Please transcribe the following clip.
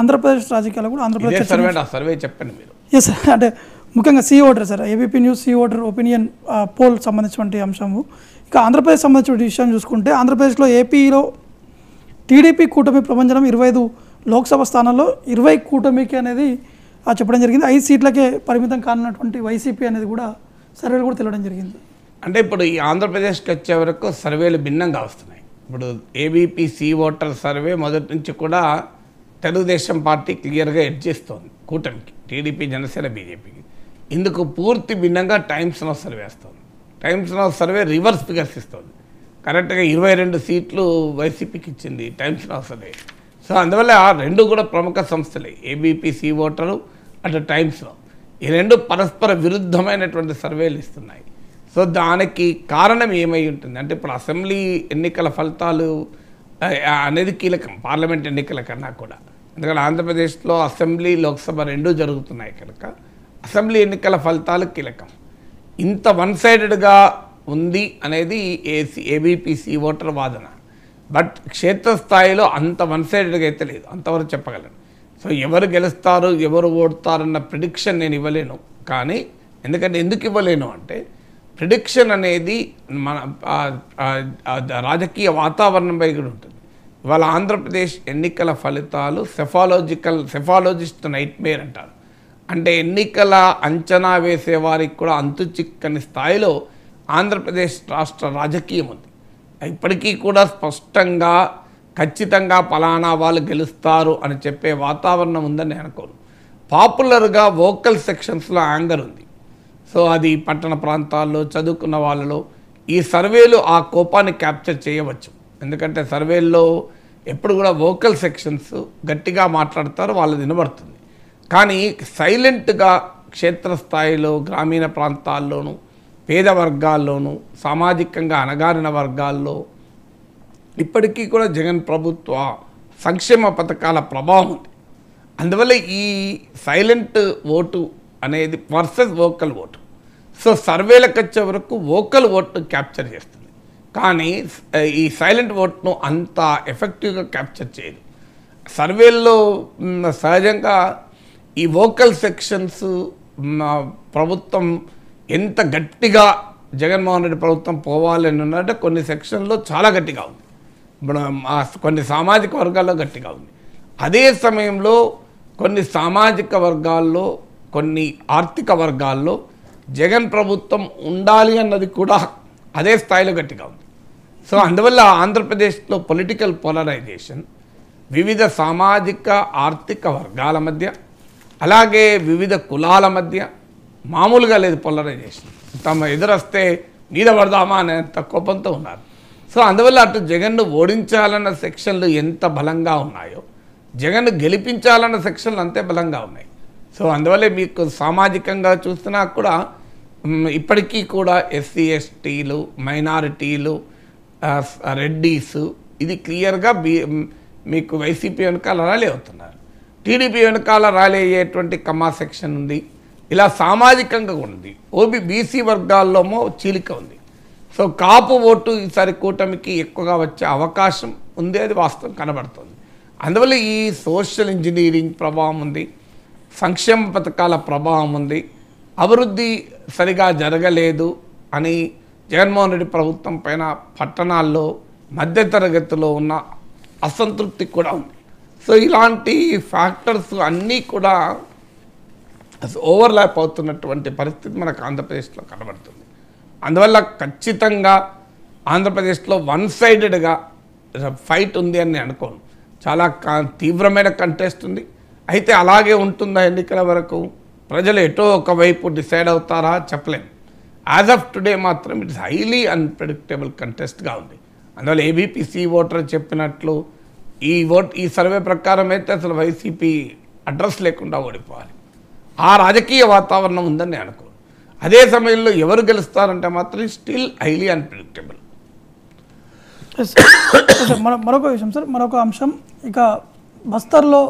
ఆంధ్రప్రదేశ్ రాజకీయాలు కూడా ఆంధ్రప్రదేశ్ సర్వే చెప్పండి మీరు. ఎస్ అంటే ముఖ్యంగా C voter sir ABP news C voter opinion poll సంబంధించినటువంటి అంశము. ఇక ఆంధ్రప్రదేశ్ సంబంధించిన విషయం చూసుకుంటే ఆంధ్రప్రదేశ్లో ఏపీలో టీడీపీ కూటమి ప్రభంజనం 25 లోక్సభ స్థానాల్లో 20 కూటమికి అనేది చెప్పడం జరిగింది. 5 సీట్లకే పరిమితం కానున్నటువంటి వైసీపీ అనేది కూడా సర్వేలు కూడా తెలియడం జరిగింది. అంటే ఇప్పుడు ఈ ఆంధ్రప్రదేశ్కి వచ్చే వరకు సర్వేలు భిన్నంగా వస్తున్నాయి. ఇప్పుడు ఏబీపీ సి ఓటర్ సర్వే మొదటి నుంచి కూడా తెలుగుదేశం పార్టీ క్లియర్గా ఎడ్జ్ చేస్తోంది కూటమికి, టీడీపీ జనసేన బీజేపీకి. ఇందుకు పూర్తి భిన్నంగా టైమ్స్ నౌ సర్వే వస్తుంది. Times now survey reverse figures ఇస్తుంది. కరెక్ట్గా 22 సీట్లు వైసీపీకి ఇచ్చింది టైమ్స్ నౌ సర్వే. సో అందువల్ల రెండు కూడా ప్రముఖ సంస్థలే, ఏబీపీ సి ఓటరు అటు టైమ్స్ నౌ. ఈ రెండు పరస్పర విరుద్ధమైనటువంటి సర్వేలు ఇస్తున్నాయి. సో దానికి కారణం ఏమై ఉంటుంది అంటే ఇప్పుడు అసెంబ్లీ ఎన్నికల ఫలితాలు అనేది కీలకం, పార్లమెంట్ ఎన్నికల కన్నా కూడా. ఎందుకంటే ఆంధ్రప్రదేశ్లో అసెంబ్లీ లోక్సభ రెండూ జరుగుతున్నాయి కనుక అసెంబ్లీ ఎన్నికల ఫలితాలు కీలకం. ఇంత వన్ సైడెడ్గా ఉంది అనేది ఏబీపీ సి ఓటర్ వాదన. బట్ క్షేత్రస్థాయిలో అంత వన్ సైడెడ్గా అయితే లేదు, అంతవరకు చెప్పగలను. సో ఎవరు గెలుస్తారు ఎవరు ఓడతారన్న ప్రిడిక్షన్ నేను ఇవ్వలేను. కానీ ఎందుకు ఇవ్వలేను అంటే ప్రిడిక్షన్ అనేది మన రాజకీయ వాతావరణంపై కూడా ఉంటుంది. ఇవాళ ఆంధ్రప్రదేశ్ ఎన్నికల ఫలితాలు సెఫాలజిస్ట్ నైట్మేర్ అంటారు. అంటే ఎన్నికల అంచనా వేసే వారికి కూడా అంతు చిక్కని స్థాయిలో ఆంధ్రప్రదేశ్ రాష్ట్ర రాజకీయం ఉంది. ఇప్పటికీ కూడా స్పష్టంగా ఖచ్చితంగా పలానా వాళ్ళు గెలుస్తారు అని చెప్పే వాతావరణం ఉందని నేను అనుకోను. పాపులర్గా వోకల్ సెక్షన్స్లో యాంగర్ ఉంది. సో అది పట్టణ ప్రాంతాల్లో చదువుకున్న వాళ్ళలో ఈ సర్వేలు ఆ కోపాన్ని క్యాప్చర్ చేయవచ్చు. ఎందుకంటే సర్వేల్లో ఎప్పుడు కూడా వోకల్ సెక్షన్స్ గట్టిగా మాట్లాడతారు, వాళ్ళది వినబడుతుంది. కానీ సైలెంట్గా క్షేత్రస్థాయిలో గ్రామీణ ప్రాంతాల్లోనూ పేద వర్గాల్లోనూ సామాజికంగా అణగారిన వర్గాల్లో ఇప్పటికీ కూడా జగన్ ప్రభుత్వ సంక్షేమ పథకాల ప్రభావం ఉంది. అందువల్ల ఈ సైలెంట్ ఓటు అనేది వర్సెస్ వోకల్ ఓటు. సో సర్వేలకు వచ్చే వరకు వోకల్ ఓట్ను క్యాప్చర్ చేస్తుంది, కానీ ఈ సైలెంట్ ఓట్ను అంత ఎఫెక్టివ్గా క్యాప్చర్ చేయదు. సర్వేల్లో సహజంగా ఈ వోకల్ సెక్షన్స్ ప్రభుత్వం ఎంత గట్టిగా జగన్మోహన్ రెడ్డి ప్రభుత్వం పోవాలని ఉన్నట్టే కొన్ని సెక్షన్లో చాలా గట్టిగా ఉంది, ఇప్పుడు కొన్ని సామాజిక వర్గాల్లో గట్టిగా ఉంది. అదే సమయంలో కొన్ని సామాజిక వర్గాల్లో కొన్ని ఆర్థిక వర్గాల్లో జగన్ ప్రభుత్వం ఉండాలి అన్నది కూడా అదే స్థాయిలో గట్టిగా ఉంది. సో అందువల్ల ఆంధ్రప్రదేశ్లో పొలిటికల్ పోలరైజేషన్ వివిధ సామాజిక ఆర్థిక వర్గాల మధ్య, అలాగే వివిధ కులాల మధ్య మామూలుగా లేదు. పోలరైజేషన్ తమ ఎదురొస్తే మీద పడదామా అనేంత కోపంతో ఉన్నారు. సో అందువల్ల అటు జగన్ను ఓడించాలన్న సెక్షన్లు ఎంత బలంగా ఉన్నాయో జగన్ను గెలిపించాలన్న సెక్షన్లు అంతే బలంగా ఉన్నాయి. సో అందువల్లే మీకు సామాజికంగా చూస్తున్నా కూడా ఇప్పటికీ కూడా ఎస్సీ ఎస్టీలు, మైనారిటీలు, రెడ్డీసు ఇది క్లియర్గా మీకు వైసీపీ వెనకాల ర్యాలీ అవుతున్నారు. టీడీపీ వెనకాల ర్యాలీ అయ్యేటువంటి కమ్మా సెక్షన్ ఉంది. ఇలా సామాజికంగా ఉంది. బీసీ వర్గాల్లోమో చీలిక ఉంది. సో కాపు ఓటు ఈసారి కూటమికి ఎక్కువగా వచ్చే అవకాశం ఉంది, అది వాస్తవం కనబడుతుంది. అందువల్ల ఈ సోషల్ ఇంజనీరింగ్ ప్రభావం ఉంది, సంక్షేమ పథకాల ప్రభావం ఉంది, అభివృద్ధి సరిగా జరగలేదు అని జగన్మోహన్ రెడ్డి ప్రభుత్వం పైన పట్టణాల్లో మధ్యతరగతిలో ఉన్న అసంతృప్తి కూడా ఉంది. సో ఇలాంటి ఫ్యాక్టర్స్ అన్నీ కూడా ఓవర్లాప్ అవుతున్నటువంటి పరిస్థితి మనకు ఆంధ్రప్రదేశ్లో కనబడుతుంది. అందువల్ల ఖచ్చితంగా ఆంధ్రప్రదేశ్లో వన్ సైడెడ్గా ఫైట్ ఉంది అని నేను అనుకోను. చాలా తీవ్రమైన కంటెస్ట్ ఉంది. అయితే అలాగే ఉంటుందా ఎన్నికల వరకు? ప్రజలు ఎటో ఒకవైపు డిసైడ్ అవుతారా చెప్పలేము. యాజ్ ఆఫ్ టుడే మాత్రం ఇట్స్ హైలీ అన్ప్రెడిక్టబుల్ కంటెస్ట్గా ఉంది. అందువల్ల ఏబీపీ సి ఓటర్ చెప్పినట్లు ఈ సర్వే ప్రకారం అయితే అసలు వైసీపీ అడ్రస్ లేకుండా ఓడిపోవాలి. ఆ రాజకీయ వాతావరణం ఉందని నేను అనుకోను. అదే సమయంలో ఎవరు గెలుస్తారంటే మాత్రం స్టిల్ హైలీ అన్ప్రెడిక్టబుల్. మరొక విషయం సార్, మరొక అంశం, ఇక బస్తర్లో